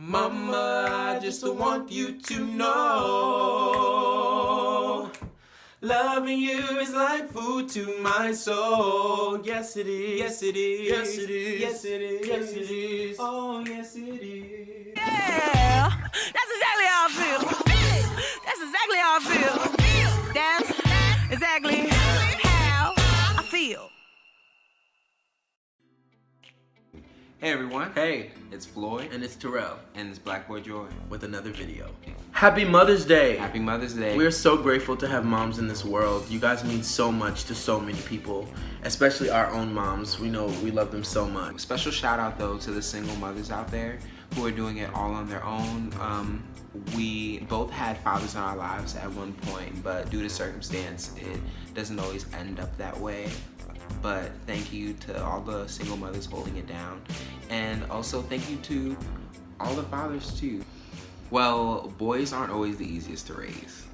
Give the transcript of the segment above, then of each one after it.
Mama, I just want you to know, loving you is like food to my soul. Yes it is, yes it is, yes it is, yes it is, yes it is, oh yes it is. Yeah, that's exactly how I feel. That's exactly how I feel. That's exactly how I feel. Hey everyone. Hey, It's Floyd and it's Terrell and it's Black Boy Joy. with another video. Happy Mother's Day! Happy Mother's Day. We're so grateful to have moms in this world. You guys mean so much to so many people, especially our own moms. We know we love them so much. Special shout out though to the single mothers out there who are doing it all on their own. We both had fathers in our lives at one point, but due to circumstance, it doesn't always end up that way. But thank you to all the single mothers holding it down, and also thank you to all the fathers too. Well, boys aren't always the easiest to raise.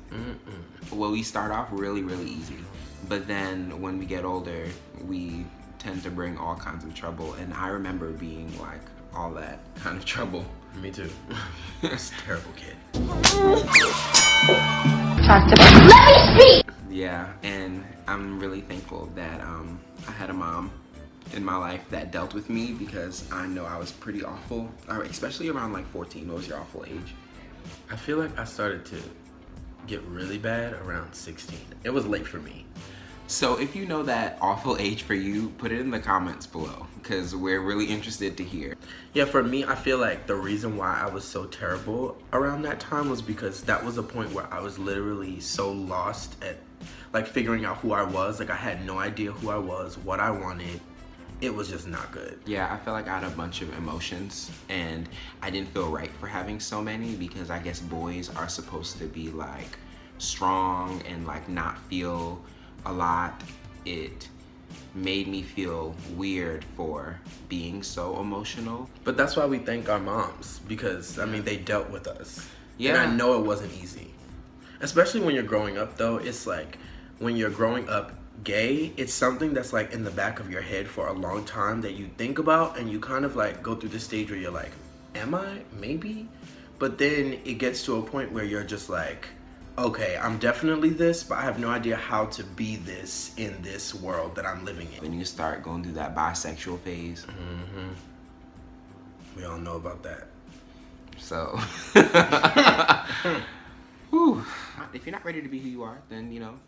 Well, we start off really easy, but then when we get older, we tend to bring all kinds of trouble, and I remember being like all that kind of trouble. Me too. It's a terrible kid. Yeah, and I'm really thankful that I had a mom in my life that dealt with me, because I know I was pretty awful, especially around like 14. What was your awful age? I feel like I started to get really bad around 16. It was late for me. So if you know that awful age for you, put it in the comments below, because we're really interested to hear. Yeah, for me, I feel like the reason why I was so terrible around that time was because that was a point where I was literally so lost at like figuring out who I was. Like I had no idea who I was, what I wanted. It was just not good. Yeah, I felt like I had a bunch of emotions, and I didn't feel right for having so many, because I guess boys are supposed to be like strong and like not feel a lot. It made me feel weird for being so emotional. But that's why we thank our moms, because I mean they dealt with us. Yeah. And I know it wasn't easy. Especially when you're growing up though, it's like when you're growing up gay, it's something that's like in the back of your head for a long time that you think about, and you kind of like go through the stage where you're like, am I? Maybe? But then it gets to a point where you're just like, okay, I'm definitely this, but I have no idea how to be this in this world that I'm living in. When you start going through that bisexual phase. We all know about that. So, whew. If you're not ready to be who you are, then you know,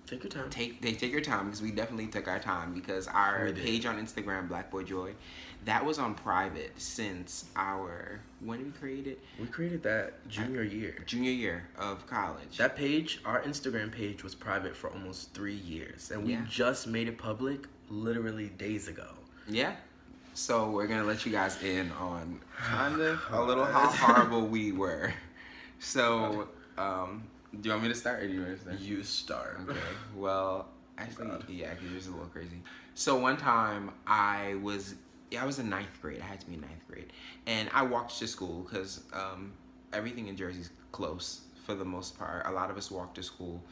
Take your time. take your time, because we definitely took our time, because our page on Instagram, Black Boy Joy, that was on private since our, when did we create it? We created that junior year. Junior year of college. That page, our Instagram page, was private for almost 3 years, and we Yeah. just made it public literally days ago. Yeah. So we're gonna let you guys in on kind of a little how horrible we were. So, do you want me to start, or do you want me to start? You start. Okay. Well, actually, yeah, because yours is a little crazy. So one time I was in ninth grade. I had to be in ninth grade, and I walked to school because everything in Jersey's close for the most part. A lot of us walk to school,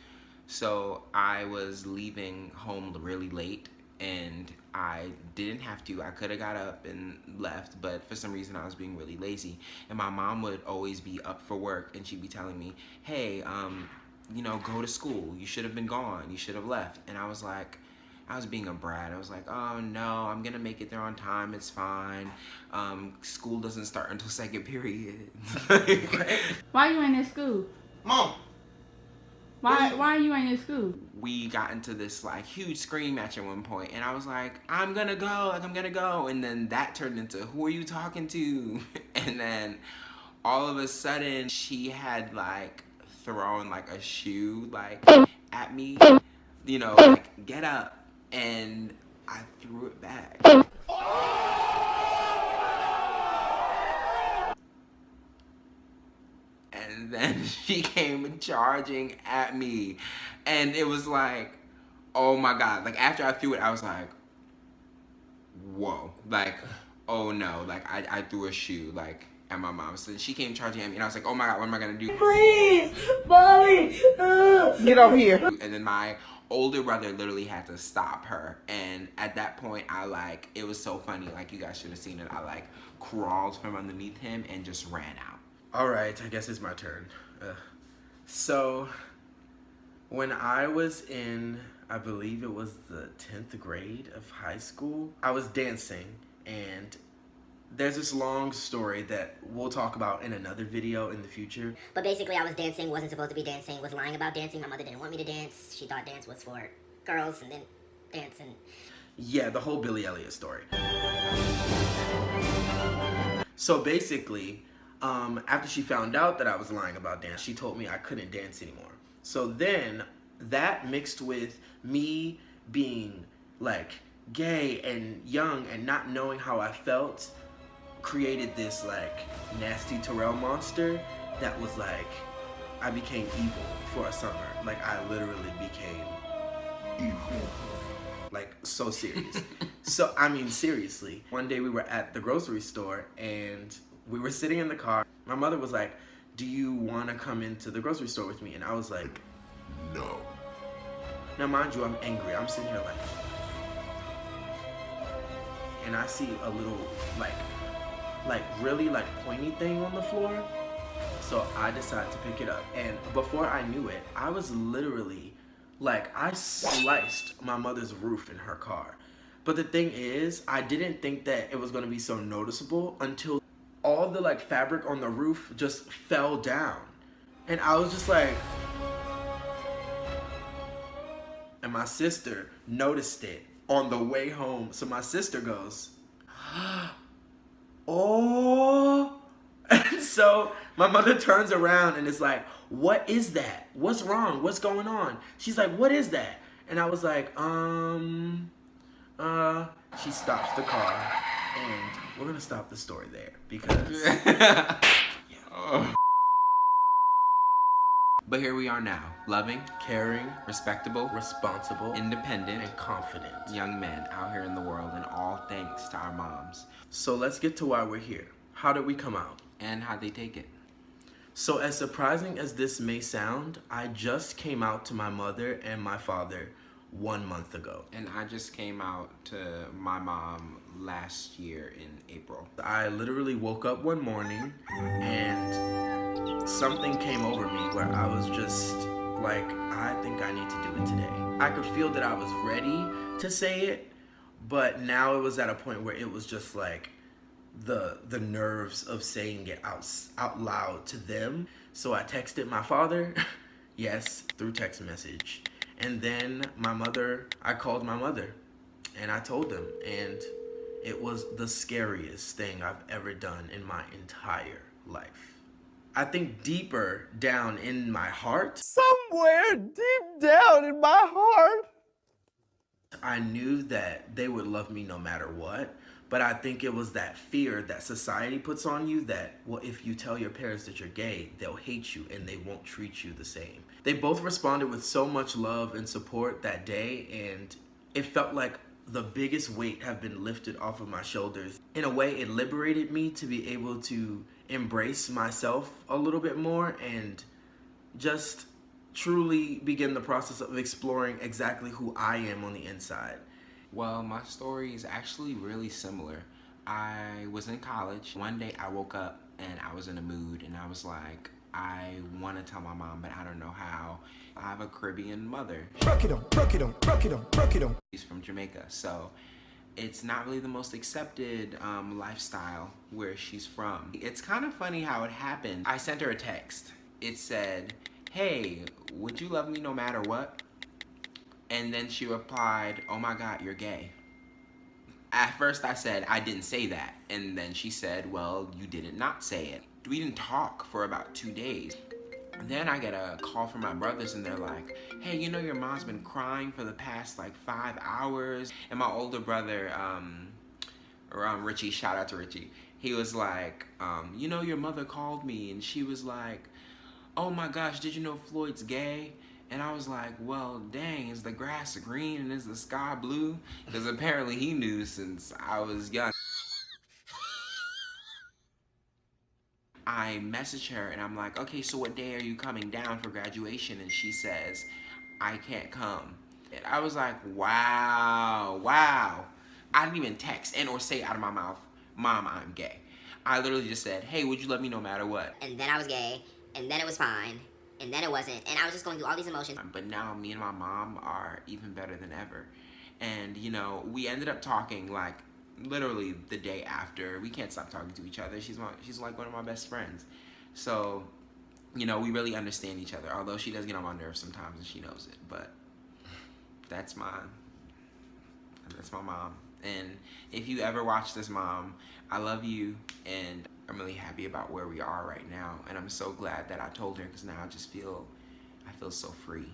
so I was leaving home really late, and I didn't have to. I could have got up and left, but for some reason I was being really lazy. And my mom would always be up for work, and she'd be telling me, hey, you know, go to school. You should have been gone. You should have left. And I was like, I was being a brat. I was like, oh no, I'm gonna make it there on time. It's fine. School doesn't start until second period. Why you in this school? Mom! Why are you in this school? We got into this like huge scream match at one point, and I was like, I'm gonna go, and then that turned into, who are you talking to? And then all of a sudden she had like thrown like a shoe like at me, you know, like get up, and I threw it back. And then she came charging at me, and it was like, oh my God. Like after I threw it, I was like, whoa, like, oh no, like I threw a shoe like at my mom. So she came charging at me, and I was like, oh my God, what am I gonna do? Please, mommy. Get over here. And then my older brother literally had to stop her. And at that point, it was so funny. Like, you guys should have seen it. I crawled from underneath him and just ran out. All right, I guess it's my turn. So, when I was in, I believe it was the 10th grade of high school, I was dancing, and there's this long story that we'll talk about in another video in the future. But basically, I was dancing, wasn't supposed to be dancing, was lying about dancing. My mother didn't want me to dance. She thought dance was for girls, and then dance and... Yeah, the whole Billy Elliot story. So basically, after she found out that I was lying about dance, she told me I couldn't dance anymore. So then, that mixed with me being, like, gay and young and not knowing how I felt, created this, like, nasty Terrell monster that was, like, I became evil for a summer. Like, I literally became evil. Like, so serious. So, I mean, seriously. One day we were at the grocery store, and we were sitting in the car. My mother was like, do you want to come into the grocery store with me? And I was like, no. Now, mind you, I'm angry. I'm sitting here like... And I see a little, really, pointy thing on the floor. So I decided to pick it up. And before I knew it, I was literally, I sliced my mother's roof in her car. But the thing is, I didn't think that it was going to be so noticeable until all the, fabric on the roof just fell down. And I was just like... And my sister noticed it on the way home. So my sister goes, oh. And so my mother turns around and is like, what is that? What's wrong? What's going on? She's like, what is that? And I was like, she stops the car, and we're gonna stop the story there because But here we are now, loving, caring, respectable, responsible, independent, and confident young men out here in the world, and all thanks to our moms. So let's get to why we're here. How did we come out? And how they take it. So as surprising as this may sound, I just came out to my mother and my father 1 month ago. And I just came out to my mom last year in April. I literally woke up one morning and something came over me where I was just like, I think I need to do it today. I could feel that I was ready to say it, but now it was at a point where it was just like the nerves of saying it out loud to them. So I texted my father, yes, through text message. And then I called my mother and I told them, and it was the scariest thing I've ever done in my entire life. I think deeper down in my heart, somewhere deep down in my heart, I knew that they would love me no matter what. But I think it was that fear that society puts on you that, well, if you tell your parents that you're gay, they'll hate you and they won't treat you the same. They both responded with so much love and support that day, and it felt like the biggest weight have been lifted off of my shoulders. In a way, it liberated me to be able to embrace myself a little bit more and just truly begin the process of exploring exactly who I am on the inside. Well, my story is actually really similar. I was in college. One day I woke up and I was in a mood and I was like, I want to tell my mom, but I don't know how. I have a Caribbean mother. She's from Jamaica, so it's not really the most accepted lifestyle where she's from. It's kind of funny how it happened. I sent her a text. It said, hey, would you love me no matter what? And then she replied, oh my God, you're gay. At first I said, I didn't say that. And then she said, well, you didn't not say it. We didn't talk for about 2 days. And then I get a call from my brothers and they're like, hey, you know your mom's been crying for the past 5 hours. And my older brother, Richie, shout out to Richie. He was like, you know your mother called me and she was like, oh my gosh, did you know Floyd's gay? And I was like, well, dang, is the grass green and is the sky blue? Because apparently he knew since I was young. I message her and I'm like, okay, so what day are you coming down for graduation? And she says, I can't come. I was like, wow, wow. I didn't even text and or say out of my mouth, Mom, I'm gay. I literally just said, hey, would you love me no matter what? And then I was gay, and then it was fine, and then it wasn't, and I was just going through all these emotions. But now me and my mom are even better than ever. And, you know, we ended up talking like literally the day after. We can't stop talking to each other. She's like one of my best friends. So, you know, we really understand each other. Although she does get on my nerves sometimes and she knows it. But that's my mom. And if you ever watch this, Mom, I love you, and I'm really happy about where we are right now. And I'm so glad that I told her, because now I feel so free.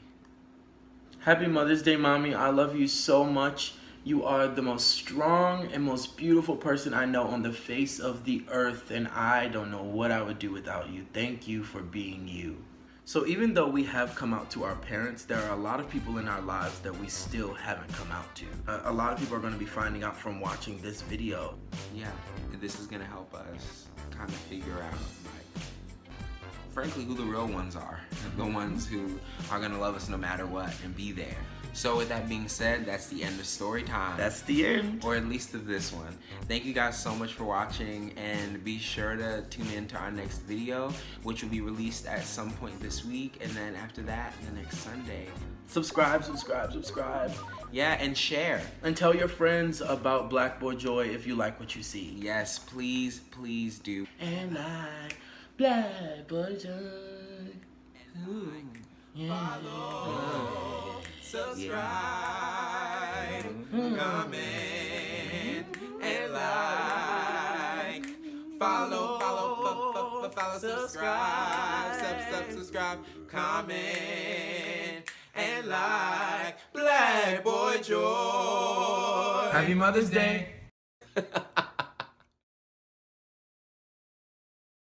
Happy Mother's Day, Mommy. I love you so much. You are the most strong and most beautiful person I know on the face of the earth, and I don't know what I would do without you. Thank you for being you. So even though we have come out to our parents, there are a lot of people in our lives that we still haven't come out to. A lot of people are going to be finding out from watching this video. Yeah, this is going to help us kind of figure out, like, frankly, who the real ones are. The ones who are going to love us no matter what and be there. So with that being said, that's the end of story time. That's the end. Or at least of this one. Thank you guys so much for watching, and be sure to tune in to our next video, which will be released at some point this week, and then after that, the next Sunday. Subscribe, subscribe, subscribe. Yeah, and share. And tell your friends about Black Boy Joy if you like what you see. Yes, please, please do. And like Black Boy Joy. Ooh. Yeah. Subscribe, comment, and like. Follow, subscribe, comment, and like. Black Boy Joy. Happy Mother's Day.